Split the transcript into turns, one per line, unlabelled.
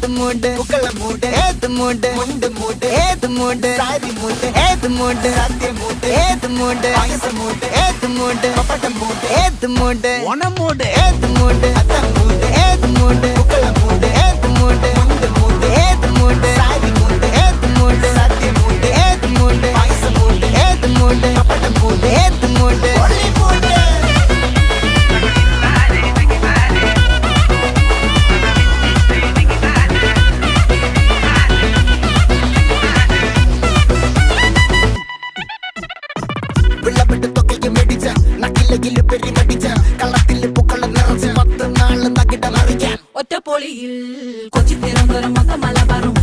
ഏത് മൂട് പുക്കള മൂട് ഏത് മൂട് മുണ്ട് മൂട് ഏത് മൂട് സാരി മൂട് ഏത് മൂട് സത്യ മൂട് ഏത് മൂട് പായസ മൂട് ഏത് മൂട് പപ്പടം മൂട് ഏത് മൂട് ഓണം മൂട് ഏത് മൂട് അത്തം മൂട് ഏത് മൂട് പുക്കള മൂട് ഏത് മൂട് മുണ്ട് മൂട് ഏത് മൂട് സാരി മൂട് ഏത് മൂട് സത്യ മൂട് ഏത് മൂട് പായസ മൂട് ഏത് മൂട് പപ്പടം മൂട് ഏത് മൂട് ഒളി മൂട് വിളവെട്ട് തൊക്കയും വെടിച്ച നക്കിലകില് പെരുമടിച്ച കള്ളത്തില് പൂക്കള നിറച്ച് 10 നാള് നകിട മറിക്കാൻ
ഒറ്റപ്പൊളിയിൽ കൊച്ചി തിരുവനന്തപുരം മൊത്തം മലബാറും